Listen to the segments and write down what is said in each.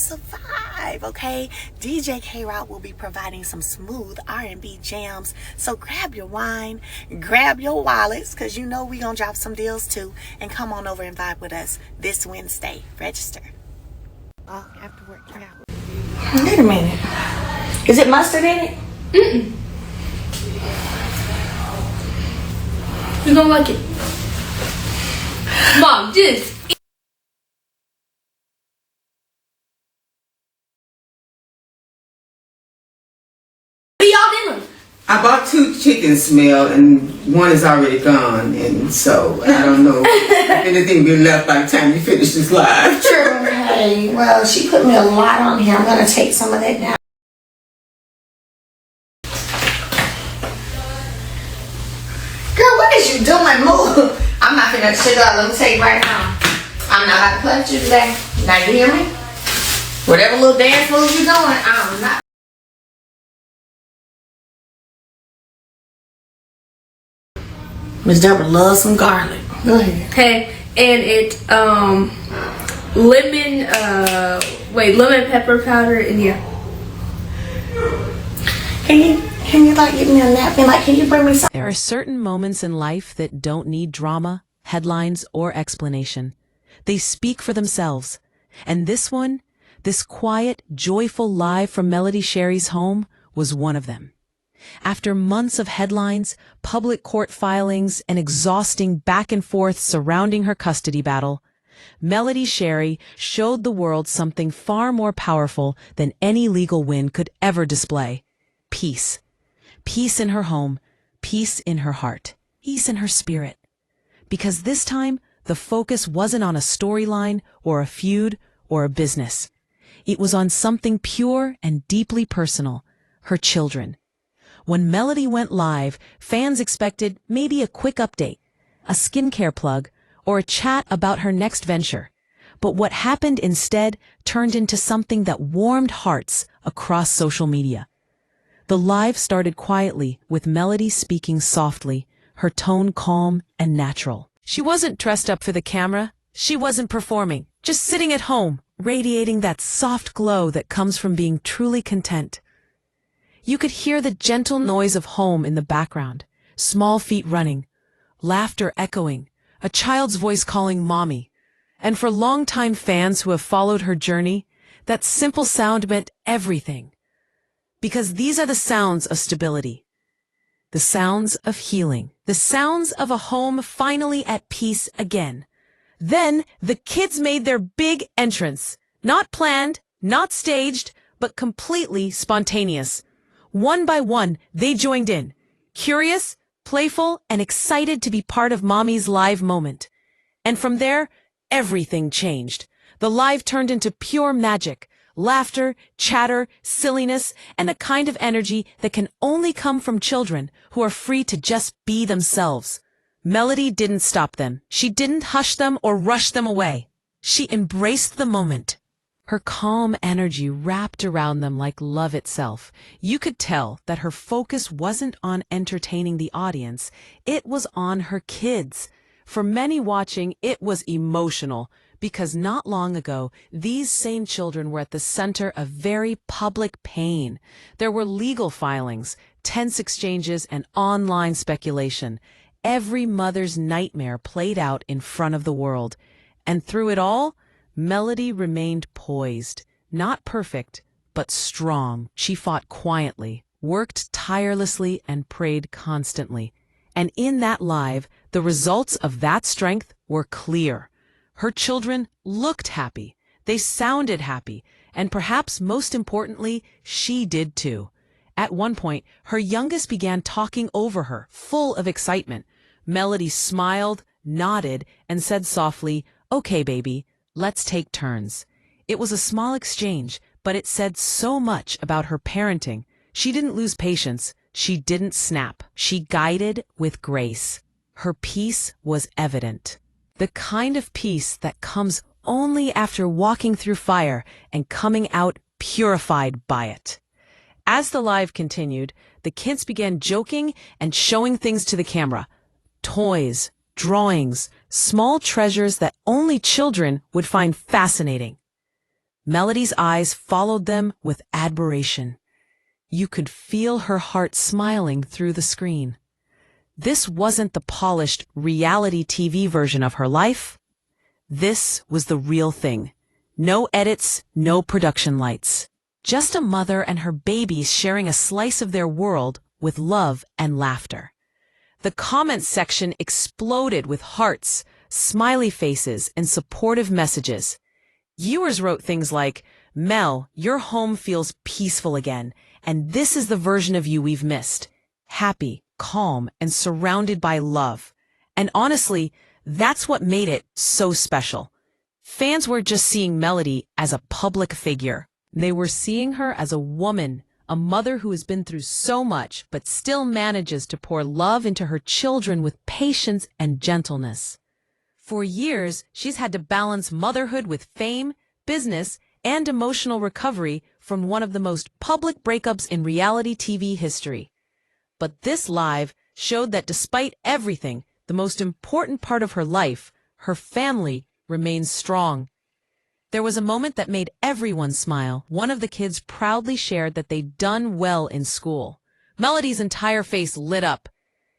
survive, okay? DJ K-Rock will be providing some smooth R&B jams. So grab your wine, grab your wallets, because you know we gonna drop some deals too. And come on over and vibe with us this Wednesday. Register. After work, I got... Wait a minute. Is it mustard in it? Mm-mm. You don't like it? Mom, just eat. What are y'all doing? I bought 2 chickens, Smell, and one is already gone, and so I don't know if anything be left by the time you finish this live. True. Hey, well, she put me a lot on here. I'm gonna take some of that down. Girl, what is you doing? Move. I'm not finna shit up. Let me tell you right now. I'm not about to play with you today. Now you hear me? Whatever little dance moves you doing, I'm not. Miss Deborah loves some garlic. Go ahead. Okay, and it lemon pepper powder, and yeah. Can you like give me a napkin? Like, can you bring me some? There are certain moments in life that don't need drama, headlines, or explanation. They speak for themselves. And this one, this quiet, joyful live from Melody Shari's home, was one of them. After months of headlines, public court filings, and exhausting back and forth surrounding her custody battle, Melody Shari showed the world something far more powerful than any legal win could ever display. Peace. Peace in her home, peace in her heart, peace in her spirit. Because this time, the focus wasn't on a storyline or a feud or a business. It was on something pure and deeply personal, her children. When Melody went live, fans expected maybe a quick update, a skincare plug, or a chat about her next venture. But what happened instead turned into something that warmed hearts across social media. The live started quietly, with Melody speaking softly, her tone calm and natural. She wasn't dressed up for the camera. She wasn't performing, just sitting at home, radiating that soft glow that comes from being truly content. You could hear the gentle noise of home in the background, small feet running, laughter echoing, a child's voice calling mommy. And for longtime fans who have followed her journey, that simple sound meant everything. Because these are the sounds of stability, the sounds of healing, the sounds of a home finally at peace again. Then the kids made their big entrance, not planned, not staged, but completely spontaneous. One by one, they joined in, curious, playful, and excited to be part of Mommy's live moment. And from there, everything changed. The live turned into pure magic. Laughter, chatter, silliness, and a kind of energy that can only come from children who are free to just be themselves. Melody didn't stop them. She didn't hush them or rush them away. She embraced the moment. Her calm energy wrapped around them like love itself. You could tell that her focus wasn't on entertaining the audience. It was on her kids. For many watching, it was emotional. Because not long ago, these same children were at the center of very public pain. There were legal filings, tense exchanges, and online speculation. Every mother's nightmare played out in front of the world. And through it all, Melody remained poised. Not perfect, but strong. She fought quietly, worked tirelessly, and prayed constantly. And in that live, the results of that strength were clear. Her children looked happy, they sounded happy, and perhaps most importantly, she did too. At one point, her youngest began talking over her, full of excitement. Melody smiled, nodded, and said softly, "Okay, baby, let's take turns." It was a small exchange, but it said so much about her parenting. She didn't lose patience. She didn't snap. She guided with grace. Her peace was evident. The kind of peace that comes only after walking through fire and coming out purified by it. As the live continued, the kids began joking and showing things to the camera. Toys, drawings, small treasures that only children would find fascinating. Melody's eyes followed them with admiration. You could feel her heart smiling through the screen. This wasn't the polished reality TV version of her life. This was the real thing. No edits, no production lights. Just a mother and her babies sharing a slice of their world with love and laughter. The comments section exploded with hearts, smiley faces, and supportive messages. Viewers wrote things like, "Mel, your home feels peaceful again, and this is the version of you we've missed. Happy, calm, and surrounded by love." And honestly, that's what made it so special. Fans were just seeing Melody as a public figure. They were seeing her as a woman, a mother who has been through so much but still manages to pour love into her children with patience and gentleness. For years, she's had to balance motherhood with fame, business, and emotional recovery from one of the most public breakups in reality TV history. But this live showed that despite everything, the most important part of her life, her family, remains strong. There was a moment that made everyone smile. One of the kids proudly shared that they'd done well in school. Melody's entire face lit up.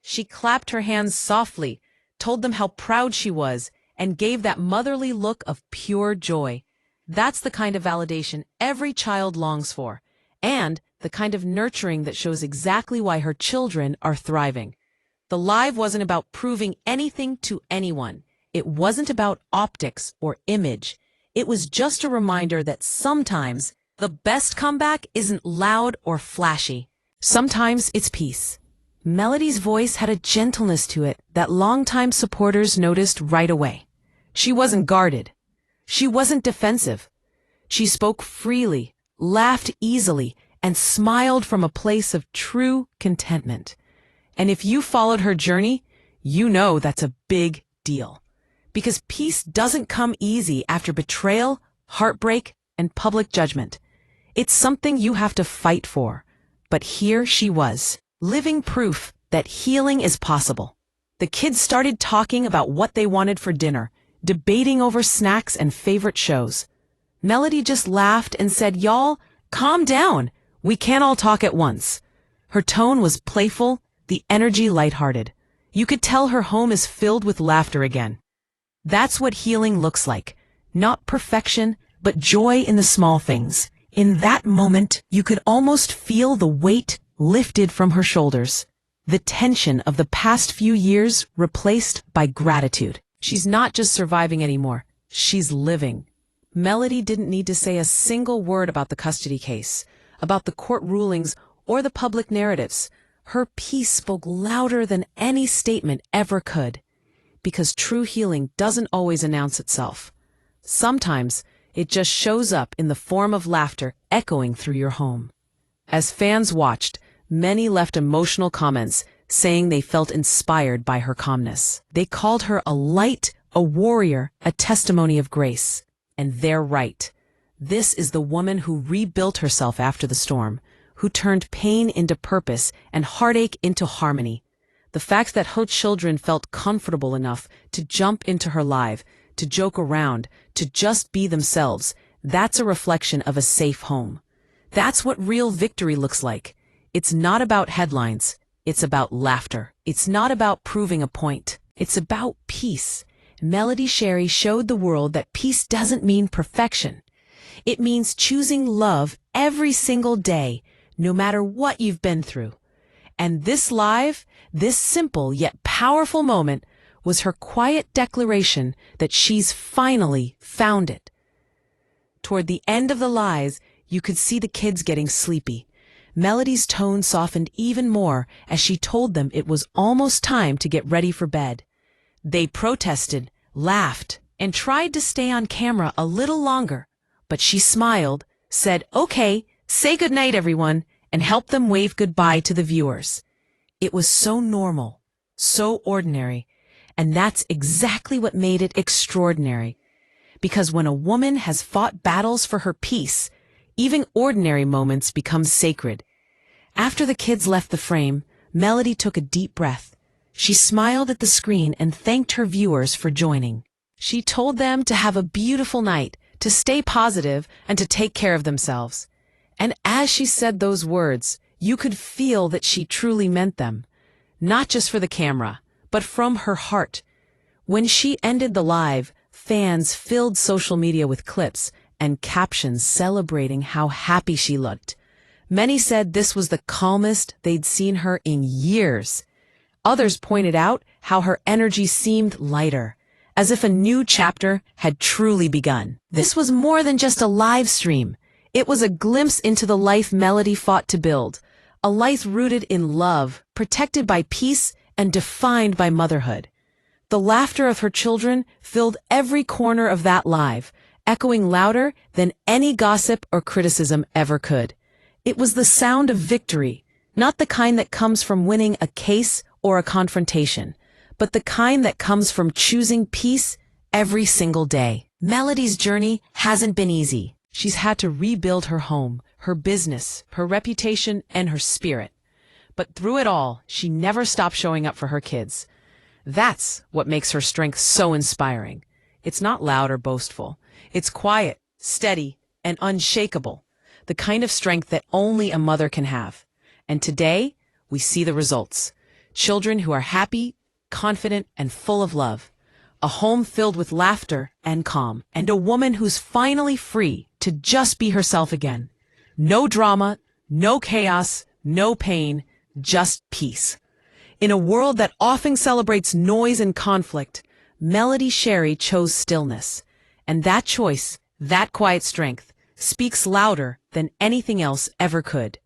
She clapped her hands softly, told them how proud she was, and gave that motherly look of pure joy. That's the kind of validation every child longs for, and the kind of nurturing that shows exactly why her children are thriving. The live wasn't about proving anything to anyone. It wasn't about optics or image. It was just a reminder that sometimes the best comeback isn't loud or flashy. Sometimes it's peace. Melody's voice had a gentleness to it that longtime supporters noticed right away. She wasn't guarded. She wasn't defensive. She spoke freely, laughed easily, and smiled from a place of true contentment. And if you followed her journey, you know that's a big deal. Because peace doesn't come easy after betrayal, heartbreak, and public judgment. It's something you have to fight for. But here she was, living proof that healing is possible. The kids started talking about what they wanted for dinner, debating over snacks and favorite shows. Melody just laughed and said, "Y'all, calm down. We can't all talk at once." Her tone was playful, the energy lighthearted. You could tell her home is filled with laughter again. That's what healing looks like. Not perfection, but joy in the small things. In that moment, you could almost feel the weight lifted from her shoulders. The tension of the past few years replaced by gratitude. She's not just surviving anymore. She's living. Melody didn't need to say a single word about the custody case, about the court rulings, or the public narratives. Her peace spoke louder than any statement ever could. Because true healing doesn't always announce itself. Sometimes it just shows up in the form of laughter echoing through your home. As fans watched, many left emotional comments saying they felt inspired by her calmness. They called her a light, a warrior, a testimony of grace. And they're right. This is the woman who rebuilt herself after the storm, who turned pain into purpose and heartache into harmony. The fact that her children felt comfortable enough to jump into her live, to joke around, to just be themselves, that's a reflection of a safe home. That's what real victory looks like. It's not about headlines. It's about laughter. It's not about proving a point. It's about peace. Melody Shari showed the world that peace doesn't mean perfection. It means choosing love every single day, no matter what you've been through. And this live, this simple yet powerful moment was her quiet declaration that she's finally found it. Toward the end of the lies, you could see the kids getting sleepy. Melody's tone softened even more as she told them it was almost time to get ready for bed. They protested, laughed, and tried to stay on camera a little longer, but she smiled, said, "Okay, say goodnight, everyone," and helped them wave goodbye to the viewers. It was so normal, so ordinary, and that's exactly what made it extraordinary. Because when a woman has fought battles for her peace, even ordinary moments become sacred. After the kids left the frame, Melody took a deep breath. She smiled at the screen and thanked her viewers for joining. She told them to have a beautiful night, to stay positive, and to take care of themselves. And as she said those words, you could feel that she truly meant them, not just for the camera, but from her heart. When she ended the live, fans filled social media with clips and captions celebrating how happy she looked. Many said this was the calmest they'd seen her in years. Others pointed out how her energy seemed lighter, as if a new chapter had truly begun. This was more than just a live stream. It was a glimpse into the life Melody fought to build, a life rooted in love, protected by peace, and defined by motherhood. The laughter of her children filled every corner of that live, echoing louder than any gossip or criticism ever could. It was the sound of victory, not the kind that comes from winning a case or a confrontation, but the kind that comes from choosing peace every single day. Melody's journey hasn't been easy. She's had to rebuild her home, her business, her reputation, and her spirit. But through it all, she never stopped showing up for her kids. That's what makes her strength so inspiring. It's not loud or boastful. It's quiet, steady, and unshakable. The kind of strength that only a mother can have. And today, we see the results. Children who are happy, confident, and full of love. A home filled with laughter and calm. And a woman who's finally free to just be herself again. No drama, no chaos, no pain, just peace. In a world that often celebrates noise and conflict, Melody Shari chose stillness. And that choice, that quiet strength, speaks louder than anything else ever could.